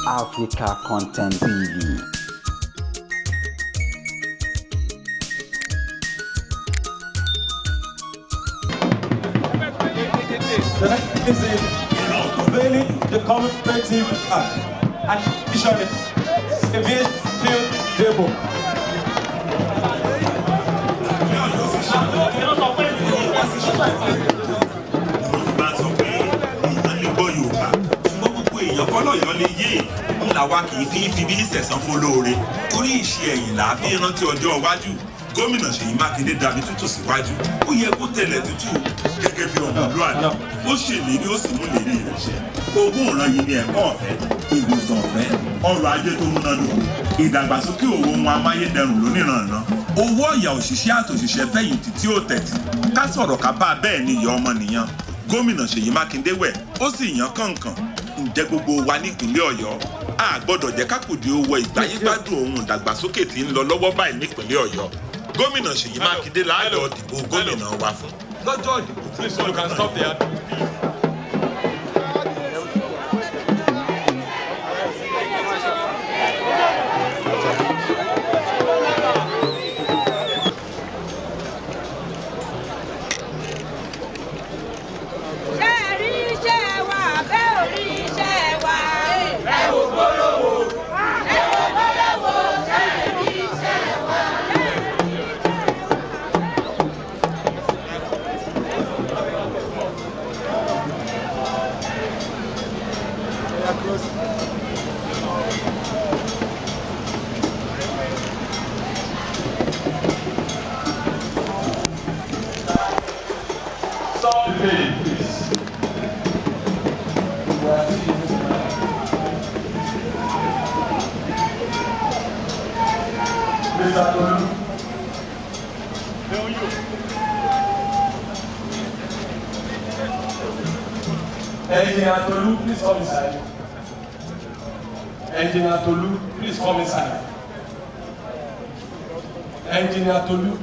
Africa Content TV. The next is unveiling the commemorative and visionary Aviation Demo. Làwa kì í fi bí sẹ̀sán fọlóore torí ìṣe ẹ̀yìn là á fi rántí ọjọ́ iwájú. Gómìnà Ṣèyí Mákindé dàbí tútù síwájú. Ó yẹ kó tẹ̀lẹ̀ tútù gẹ́gẹ́ bí ọmọlúwàbí. Ó ṣèlérí ó sì mú lérí rẹ̀ ṣẹ. Ogún ìran yìí ni ẹ̀kọ́ ọ̀fẹ́, ìwòsàn ọ̀fẹ́, ọrọ̀ ajé tó múnádóko, ìdàgbàsókè òwò ohun amáyédẹrùn lóníranran. Owó ọ̀yà òṣìṣẹ́ àtòṣìṣẹ́ fẹ̀yìntì tí ó tẹ̀tì. Ká sọ̀rọ̀ ká bá bẹ́ẹ̀ ni ìyá ọmọnìyàn. Gómìnà Ṣèyí Mákindé wẹ̀, ó sì yàn kànkàn. Ǹjẹ́ gbogbo wa nípìnlẹ̀ Ọ̀yọ́ a gbọ́dọ̀ jẹ́ kákùdé owó ìgbáyégbádùn ohun ìdàgbàsókè tí ń lọ lọ́wọ́ báyìí nípìnlẹ̀ Ọ̀yọ́. Gómìnà Ṣèyí Mákindé láàjọ dìbò gómìnà wa fún lọ́jọ́ ìdìbò tí ó sọ̀rọ̀ náà. Engineer Tolu, please come inside. Engineer Tolu, please come inside. Engineer Tolu.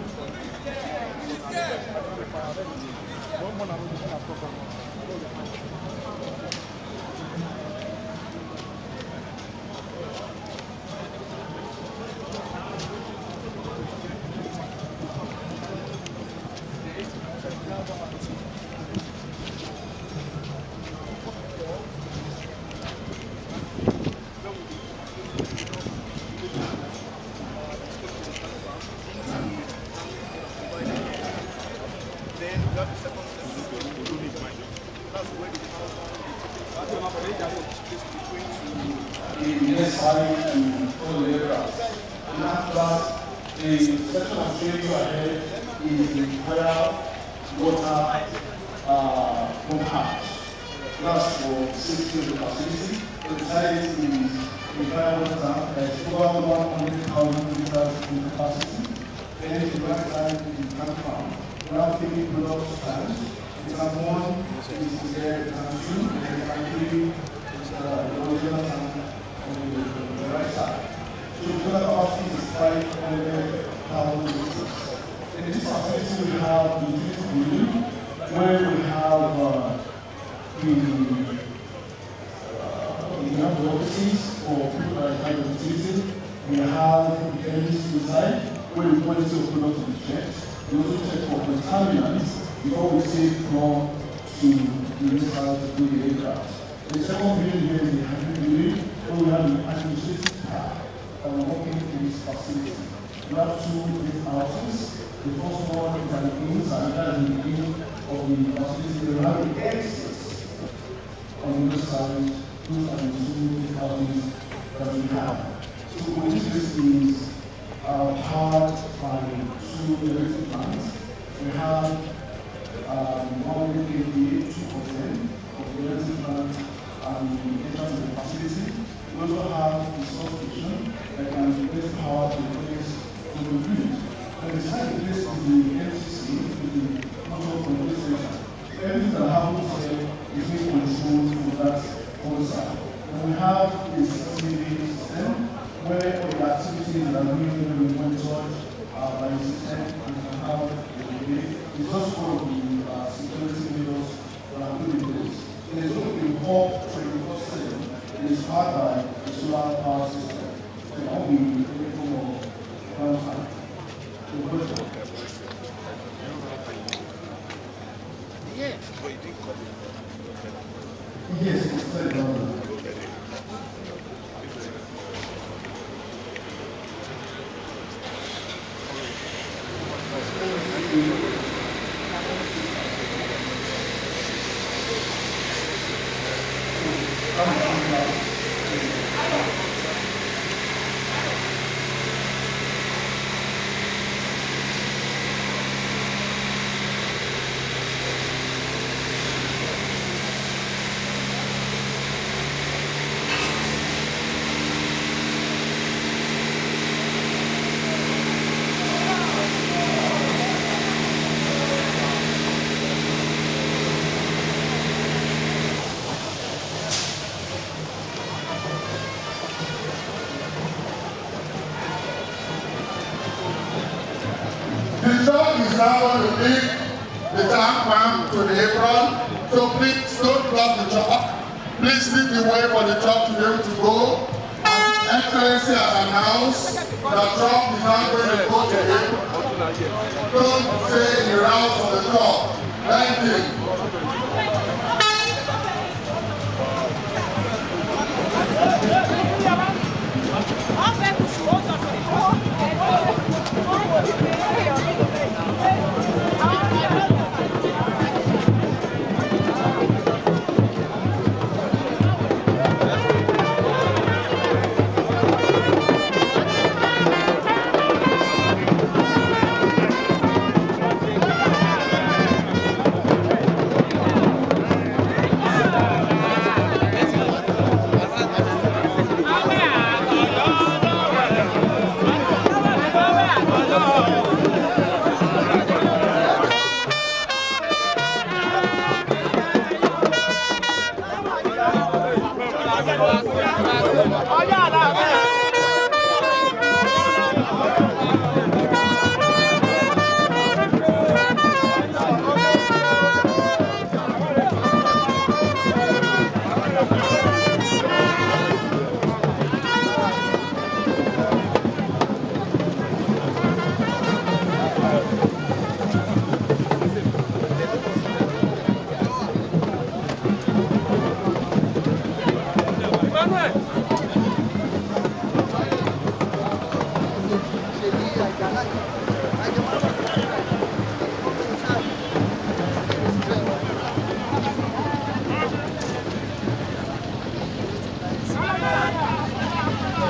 The section of training ahead is the fire water pump house. That's for safety of the facility. Inside is the fire water tank that is over 100,000 liters in capacity. Then the right side is the tank farm. We have 3 products tanks. The tank 1 is there, the tank 2, and the tank 3 is the original tank on the right side. So the total capacity is 500,000 liters. In this facility we have the utility building where we have the offices for people that are kind of utility. We have the chemistry inside where the quality of products will be checked. We also check for contaminants before we take from to the missile to do the aircraft. The second building here is the handling building where we have the administrative staff that are working in this facility. We have 2 big houses. The first one is an inside, that is the beginning of the facility. We have the exits on the side. Those are the 2 big houses that we have. So this is powered by 2 electric plants. We have 100 kVA, 2 of them, of the electric plant and the entrance of the facility. We also have the substation that can replace power to replace the grid. And beside the place is the MCC, the control control station. Everything that happens here is being controlled from that side. And we have a CCTV system where all the activities that are being monitored by the system and can have a delay. It's just one of the security measures that are put in place. There's going to be more 24/7 in this powered by the solar power system. So it won't be any form of downtime. So question. Yes, it's $30. The truck is now going to lead the tank farm to the apron, so please don't block the truck. Please leave the way for the truck to be able to go. As Excellency has announced, the truck is now going to go to the apron. Don't say the route of the truck. Thank you.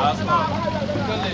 Last one.